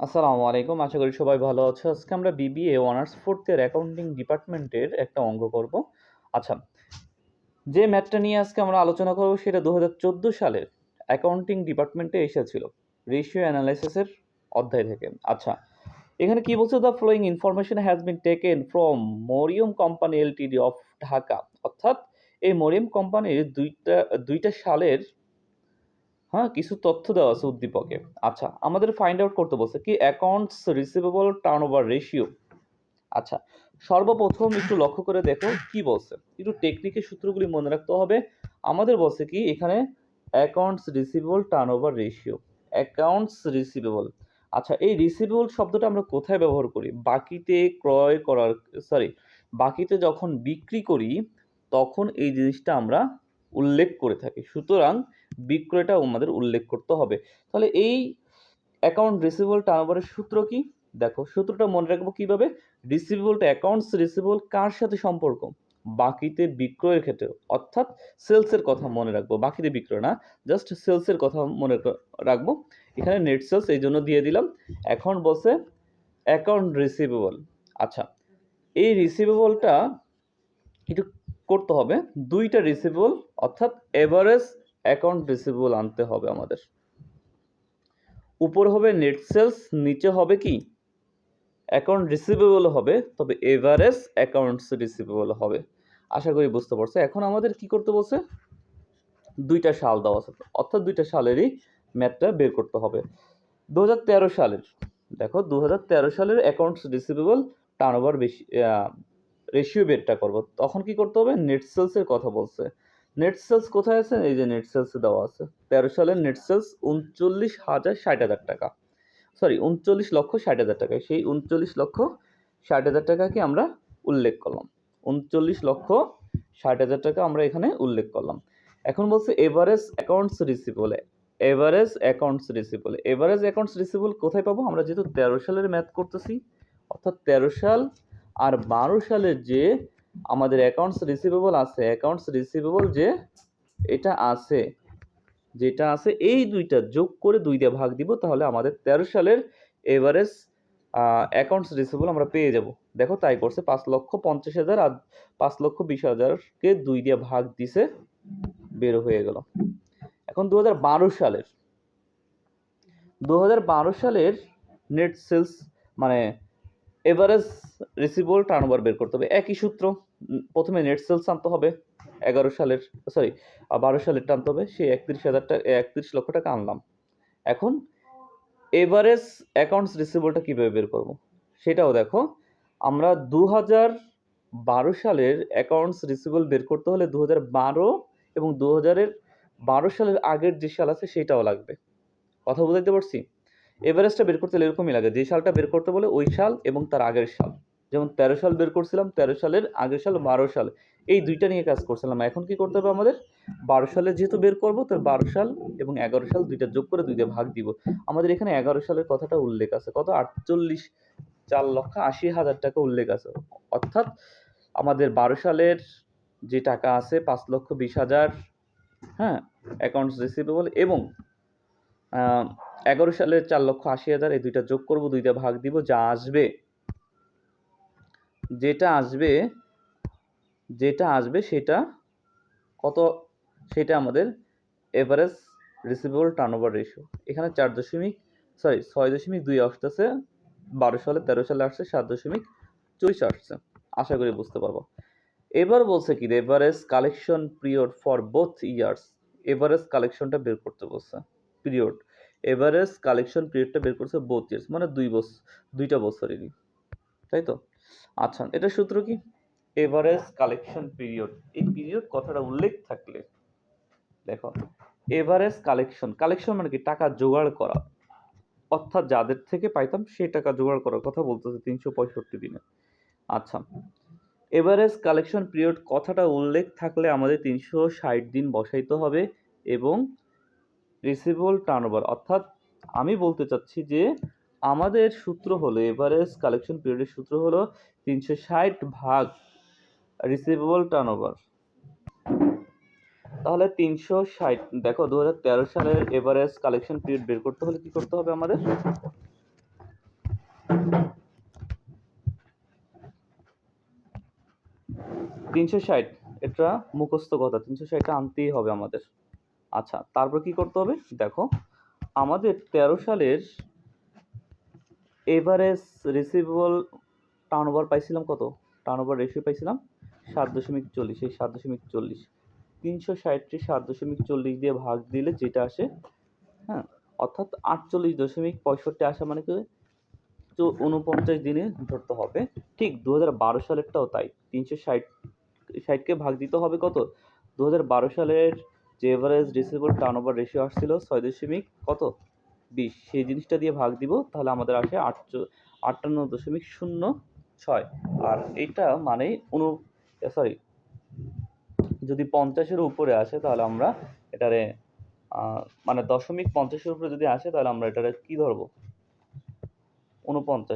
আসসালামু আলাইকুম। আশা করি সবাই ভালো আছো। আজকে আমরা বিবিএ অনার্স 4th ইয়ার অ্যাকাউন্টিং ডিপার্টমেন্টের একটা অঙ্ক করব। আচ্ছা, যে ম্যাথটা নিয়ে আজকে আমরা আলোচনা করব সেটা 2014 সালের অ্যাকাউন্টিং ডিপার্টমেন্টে এসেছিল। রেশিও অ্যানালাইসিসের অধ্যায় থেকে। আচ্ছা, এখানে কি বলছে? The following information has been taken from Mariam company LTD of Dhaka. অর্থাৎ এই মরিয়ম কোম্পানির দুইটা সালের কিছু তথ্য দেওয়া আছে উদ্দীপকে। আচ্ছা, আমাদের ফাইন্ড আউট করতে বলছে কি অ্যাকাউন্টস রিসিভেবল টার্নওভার রেশিও। আচ্ছা, সর্বপ্রথম একটু লক্ষ্য করে দেখো কি বলছে, একটু টেকনিকের সূত্রগুলি মনে রাখতে হবে। আমাদের বলছে কি এখানে accounts receivable turnover ratio, accounts receivable. আচ্ছা, এই রিসিভেবল শব্দটা আমরা কোথায় ব্যবহার করি? বাকিতে ক্রয় করার, সরি, বাকিতে যখন বিক্রি করি তখন এই জিনিসটা আমরা উল্লেখ করে থাকি। সুতরাং বিক্রয়টা আমাদের উল্লেখ করতে হবে। তাহলে এই অ্যাকাউন্ট রিসিভেবল টার্নওভারের সূত্র কি? দেখো, সূত্রটা মনে রাখবো কিভাবে? রিসিভেবলটা, অ্যাকাউন্টস রিসিভেবল কার সাথে সম্পর্ক? বাকিতে বিক্রয়ের ক্ষেত্রে, অর্থাৎ সেলসের কথা মনে রাখবো, বাকিতে বিক্রয় না, জাস্ট সেলসের কথা মনে রাখবো। এখানে নেট সেলস এই জন্য দিয়ে দিলাম। এখন বলছে অ্যাকাউন্ট রিসিভেবল। আচ্ছা, এই রিসিভেবলটা একটু করতে হবে, দুইটা রিসিভেবল, অর্থাৎ এভারেজ অ্যাকাউন্ট রিসিভেবল আনতে হবে আমাদের। উপর হবে নেট সেলস, নিচে হবে কি অ্যাকাউন্ট রিসিভেবল হবে, তবে এভারেজ অ্যাকাউন্টস রিসিভেবল হবে। আশা করি বুঝতে পারছো। এখন আমাদের কি করতে বলছে? দুইটা সাল দেওয়া আছে, অর্থাৎ দুইটা সালেরই ম্যাথটা বের করতে হবে। 2013 সালের, দেখো 2013 সালের অ্যাকাউন্টস রিসিভেবল টার্নওভার বেশি রেশিও বেরটা করব। তখন কি করতে হবে? নেট সেলসের কথা বলছে। নেট সেলস কোথায় আছে? এই যে নেট সেলস দেওয়া আছে। 13 সালের নেট সেলস 39,60,000 টাকা, সরি 39,60,000 টাকা। সেই 39,60,000 টাকাকে আমরা উল্লেখ করলাম। 39,60,000 টাকা আমরা এখানে উল্লেখ করলাম। এখন বলছে average accounts receivable. Average accounts receivable, average accounts receivable কোথায় পাবো? আমরা যেহেতু 13 সালের ম্যাথ করতেছি, অর্থাৎ 13 সাল আর 12 সালের যে আমাদের অ্যাকাউন্টস রিসিভেবল আছে, অ্যাকাউন্টস রিসিভেবল যে এটা আছে, যেটা আছে এই দুইটা যোগ করে 2 দিয়ে ভাগ দিব, তাহলে আমাদের 13 সালের এভারেজ অ্যাকাউন্টস রিসিভেবল আমরা পেয়ে যাব। দেখো তাই করছে, 5,50,000 আর 5,20,000-কে 2 দিয়ে ভাগ দিছে, বের হয়ে গেল। এখন 2012 সালের নেট সেলস মানে এভারেজ রিসিভেবল টার্নওভার বের করতে হবে। একই সূত্র, প্রথমে নেট সেলস আনতে হবে, 11 সালের, সরি 12 সালের টানতে হবে। সেই 31,000 টাকা, 31 লক্ষ টাকা আনলাম। এখন এভারেজ অ্যাকাউন্টস রিসিভেবলটা কিভাবে বের করব সেটাও দেখো। আমরা 2012 সালের অ্যাকাউন্টস রিসিভেবল বের করতে হলে 2012 এবং 2012 সালের আগের যে সাল আছে সেটাও লাগবে। কথা বুঝাইতে পারছি? এভারেজটা বের করতে হলে এরকমই লাগে, যে সালটা বের করতে বলে ওই সাল এবং তার আগের সাল। যেমন 13 সাল বের করছিলাম, 13 সালের আগের সাল 12 সাল, এই দুইটা নিয়ে কাজ করছিলাম। এখন কি করতে হবে আমাদের? 12 সালে যেহেতু বের করবো, তো 12 সাল এবং 11 সাল দুইটা যোগ করে 2 দিয়ে ভাগ দিব। আমাদের এখানে 11 সালের কথাটা উল্লেখ আছে, কত? 4,80,000 টাকা উল্লেখ আছে। অর্থাৎ আমাদের 12 সালের যে টাকা আছে 5,20,000, হ্যাঁ, অ্যাকাউন্টস রিসিভেবল, এবং 11 সালের 4,80,000, এই দুইটা যোগ করব, 2 দিয়ে ভাগ দিব, যা আসবে, যেটা আসবে সেটা কত? সেটা আমাদের এভারেজ রিসিভেবল টার্নওভার রেশিও। এখানে 6.2 আসতেছে, 12 সালে, 13 সালে আসছে 7.40 আসছে। আশা করি বুঝতে পারবো। এবার বলছে কি average collection period for both years. Average কালেকশনটা বের করতে বলছে, পিরিয়ড, এভারেজ কালেকশন পিরিয়ডটা বের করছে বোথ ইয়ার্স, মানে দুইটা বছরেরই, তাই তো? আচ্ছা, এটা সূত্র কি? এভারেজ কালেকশন পিরিয়ড, এই পিরিয়ড কথাটা উল্লেখ থাকলে দেখো, এভারেজ কালেকশন, কালেকশন মানে কি? টাকা জোগাড় করা, অর্থাৎ যাদের থেকে পাইতাম সেই টাকা জোগাড় করার কথা বলতেছে 365 দিনে। আচ্ছা, এভারেজ কালেকশন পিরিয়ড কথাটা উল্লেখ থাকলে আমাদের 360 দিন বসাইতে হবে, এবং রিসিভেবল টার্নওভার, অর্থাৎ আমি বলতে চাচ্ছি যে আমাদের সূত্র হলো, এভারেজ কালেকশন পিরিয়ডের সূত্র হলো 360 ভাগ রিসিভেবল টার্নওভার। তাহলে 360, দেখো 2013 সালের এভারেজ কালেকশন পিরিয়ড বের করতে হলে কি করতে হবে আমাদের? 360 এটা মুখস্থ কথা, 360টা আনতেই হবে আমাদের। আচ্ছা, তারপর কি করতে হবে দেখো, আমাদের 13 সালের এভারেজ রিসিভেবল টার্নওভার পাইছিলাম কত, টার্নওভার রেশিও পাইছিলাম 7.40, এই 7.40 360টি 7.40 দিয়ে ভাগ দিলে যেটা আসে, হ্যাঁ, অর্থাৎ 48.65 আসা মানে কি 49 দিনে ধরতে হবে। ঠিক 2012 সালেরটাও তাই, 360কে ভাগ দিতে হবে কত, 2012 সালের যে এভারেজ রিসিভেবল টার্নওভার রেশিও আসছিল 6.20, সেই জিনিসটা দিয়ে ভাগ দিব, তাহলে আমাদের আসে 58.06। আর এইটা মানে যদি 50-এর উপরে আসে তাহলে আমরা এটারে মানে 0.50-এর উপরে যদি আসে তাহলে আমরা এটারে কি ধরবো, 49।